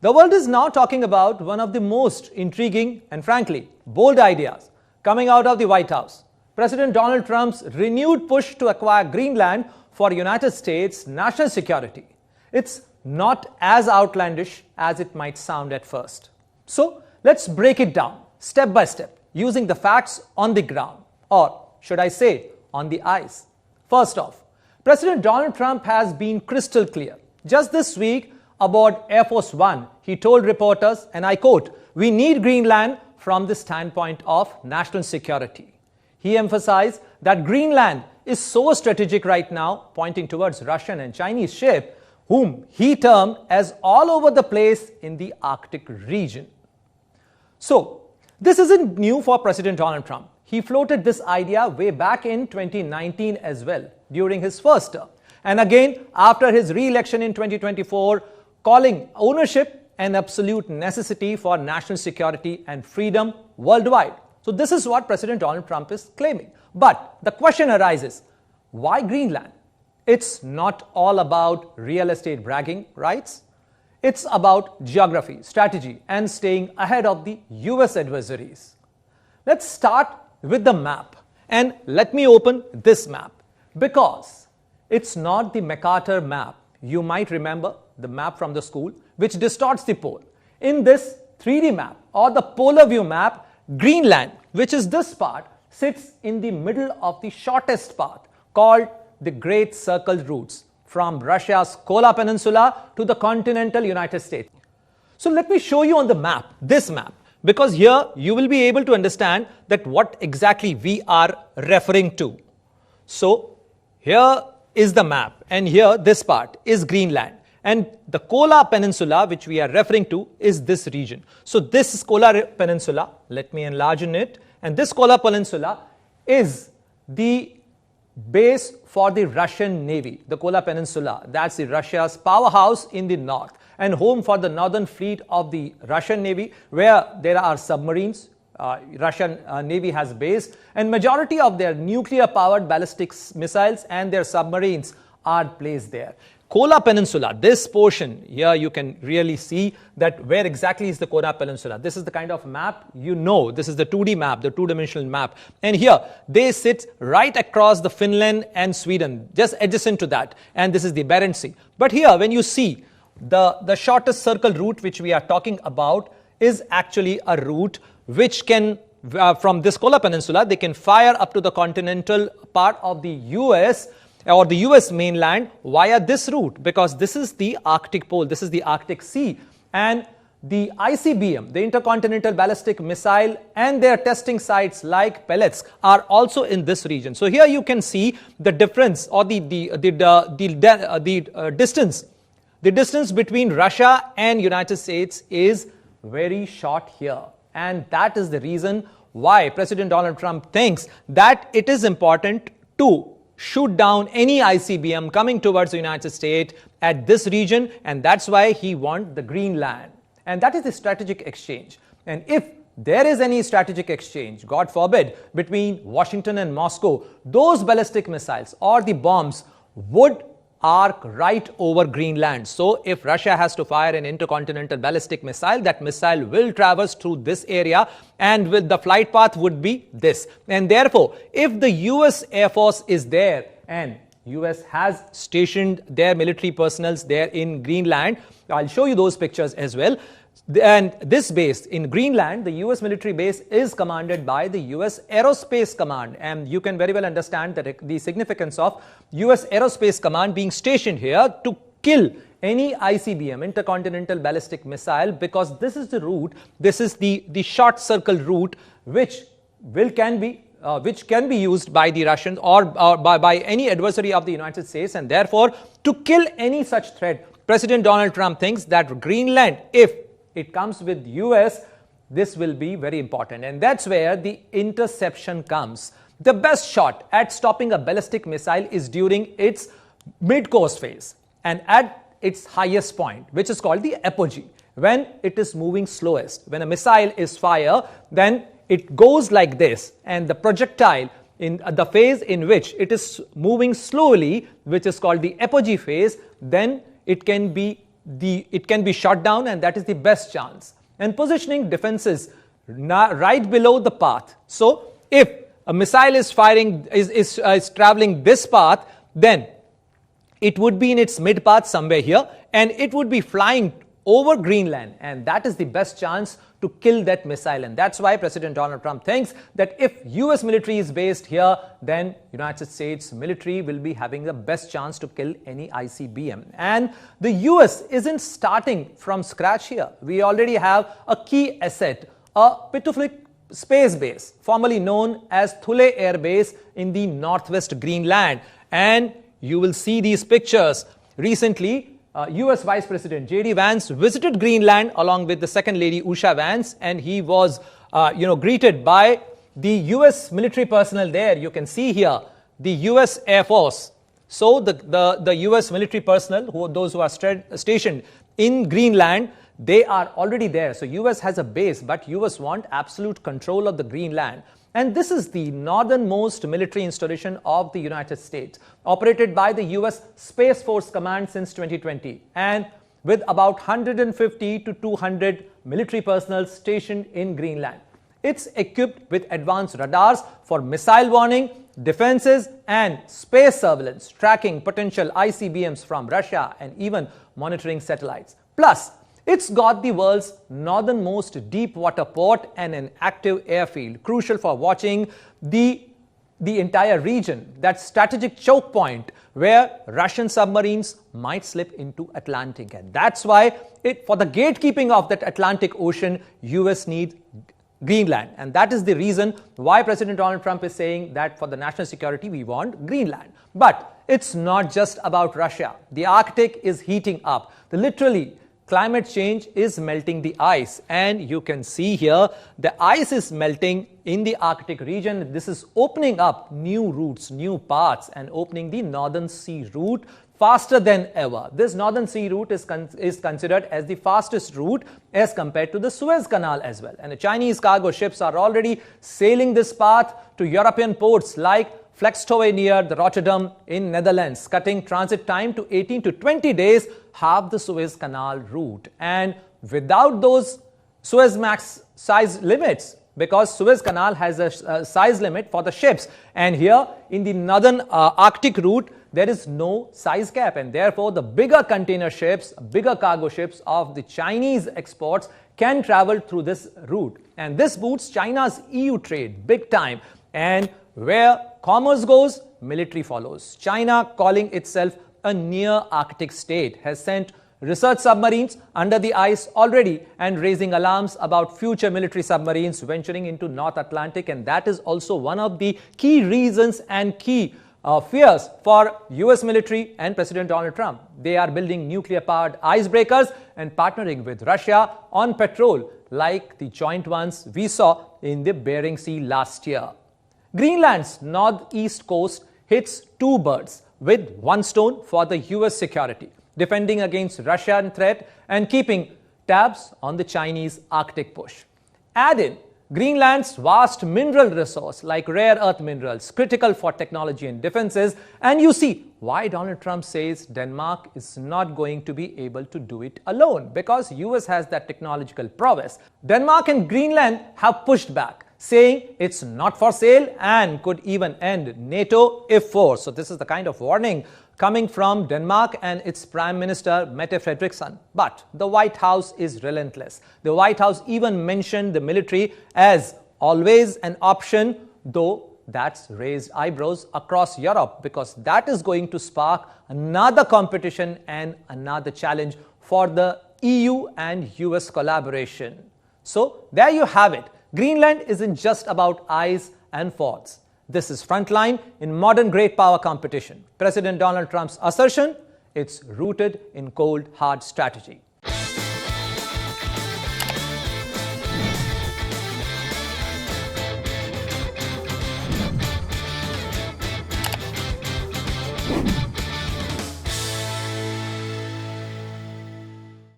The world is now talking about one of the most intriguing and frankly bold ideas coming out of the White House. President Donald Trump's renewed push to acquire Greenland for United States national security. It's not as outlandish as it might sound at first. So let's break it down step by step using the facts on the ground, or should I say on the ice. First off, President Donald Trump has been crystal clear. Just this week, aboard Air Force One, he told reporters, and I quote, "We need Greenland from the standpoint of national security." He emphasized that Greenland is so strategic right now, pointing towards Russian and Chinese ships, whom he termed as all over the place in the Arctic region. So, this isn't new for President Donald Trump. He floated this idea way back in 2019 as well, during his first term. And again, after his re-election in 2024, calling ownership an absolute necessity for national security and freedom worldwide. So this is what President Donald Trump is claiming. But the question arises, why Greenland? It's not all about real estate bragging rights. It's about geography, strategy, and staying ahead of the US adversaries. Let's start with the map. And let me open this map because it's not the MacArthur map. You might remember the map from the school, which distorts the pole. In this 3D map or the polar view map, Greenland, which is this part, sits in the middle of the shortest path called the Great Circle routes from Russia's Kola Peninsula to the continental United States. So let me show you on the map, this map, because here you will be able to understand that what exactly we are referring to. So here is the map, and here this part is Greenland, and the Kola Peninsula, which we are referring to, is this region. So this is Kola Peninsula. Let me enlarge it, and this Kola Peninsula is the base for the Russian Navy. The Kola Peninsula, that's the Russia's powerhouse in the north and home for the northern fleet of the Russian Navy, where there are submarines. Russian Navy has base, and majority of their nuclear-powered ballistic missiles and their submarines are placed there. Kola Peninsula, this portion here, you can really see that where exactly is the Kola Peninsula. This is the kind of map, you know, this is the 2D map, the two-dimensional map. And here, they sit right across the Finland and Sweden, just adjacent to that. And this is the Barents Sea. But here, when you see the shortest circle route which we are talking about is actually a route which can, from this Kola Peninsula, they can fire up to the continental part of the US or the US mainland via this route, because this is the Arctic pole, this is the Arctic Sea, and the ICBM, the intercontinental ballistic missile, and their testing sites like pellets are also in this region. So here you can see the difference or the distance. The distance between Russia and United States is very short here. And that is the reason why President Donald Trump thinks that it is important to shoot down any ICBM coming towards the United States at this region. And that's why he wants the Greenland. And that is the strategic exchange. And if there is any strategic exchange, God forbid, between Washington and Moscow, those ballistic missiles or the bombs would arc right over Greenland. So if Russia has to fire an intercontinental ballistic missile, that missile will traverse through this area, and with the flight path would be this. And therefore, if the US Air Force is there and US has stationed their military personnel there in Greenland, I'll show you those pictures as well. And this base in Greenland, the US military base, is commanded by the US Aerospace Command. And you can very well understand that the significance of US Aerospace Command being stationed here to kill any ICBM, intercontinental ballistic missile, because this is the route, this is the short circle route which can be used by the Russians or by any adversary of the United States. And therefore, to kill any such threat, President Donald Trump thinks that Greenland, if it comes with US, this will be very important. And that's where the interception comes. The best shot at stopping a ballistic missile is during its mid-course phase and at its highest point, which is called the apogee, when it is moving slowest. When a missile is fired, then it goes like this, and the projectile in the phase in which it is moving slowly, which is called the apogee phase, then it can be it can be shot down, and that is the best chance. And positioning defenses right below the path. So if a missile is traveling this path, then it would be in its mid path somewhere here, and it would be flying over Greenland, and that is the best chance to kill that missile. And that's why President Donald Trump thinks that if US military is based here, then United States military will be having the best chance to kill any ICBM. And the US isn't starting from scratch here. We already have a key asset, a Pituffik Space Base, formerly known as Thule Air Base in the northwest Greenland. And you will see these pictures. Recently, US Vice President J.D. Vance visited Greenland along with the Second Lady Usha Vance, and he was greeted by the US military personnel there. You can see here the US Air Force. So the US military personnel, those who are stationed in Greenland, they are already there. So US has a base, but US want absolute control of the Greenland. And this is the northernmost military installation of the United States, operated by the US Space Force Command since 2020, and with about 150 to 200 military personnel stationed in Greenland. It's equipped with advanced radars for missile warning, defenses, and space surveillance, tracking potential ICBMs from Russia and even monitoring satellites. Plus, it's got the world's northernmost deep water port and an active airfield, crucial for watching the entire region, that strategic choke point where Russian submarines might slip into Atlantic. And that's why for the gatekeeping of that Atlantic Ocean, US needs Greenland. And that is the reason why President Donald Trump is saying that for the national security, we want Greenland. But it's not just about Russia. The Arctic is heating up. Literally, climate change is melting the ice, and you can see here the ice is melting in the Arctic region. This is opening up new routes, new paths, and opening the Northern Sea route faster than ever. This Northern Sea route is considered as the fastest route as compared to the Suez Canal as well. And the Chinese cargo ships are already sailing this path to European ports like Flextove near the Rotterdam in Netherlands, cutting transit time to 18 to 20 days, half the Suez Canal route. And without those Suezmax size limits, because Suez Canal has a size limit for the ships, and here in the northern Arctic route, there is no size cap, and therefore the bigger container ships, bigger cargo ships of the Chinese exports can travel through this route. And this boosts China's EU trade big time. And where commerce goes, military follows. China, calling itself a near-Arctic state, has sent research submarines under the ice already and raising alarms about future military submarines venturing into North Atlantic. And that is also one of the key reasons and key fears for US military and President Donald Trump. They are building nuclear-powered icebreakers and partnering with Russia on patrol, like the joint ones we saw in the Bering Sea last year. Greenland's northeast coast hits two birds with one stone for the US security, defending against Russian threat and keeping tabs on the Chinese Arctic push. Add in Greenland's vast mineral resource like rare earth minerals, critical for technology and defenses, and you see why Donald Trump says Denmark is not going to be able to do it alone, because US has that technological prowess. Denmark and Greenland have pushed back, saying it's not for sale and could even end NATO if forced. So this is the kind of warning coming from Denmark and its Prime Minister Mette Frederiksen. But the White House is relentless. The White House even mentioned the military as always an option, though that's raised eyebrows across Europe, because that is going to spark another competition and another challenge for the EU and US collaboration. So there you have it. Greenland isn't just about ice and forts. This is frontline in modern great power competition. President Donald Trump's assertion, it's rooted in cold, hard strategy.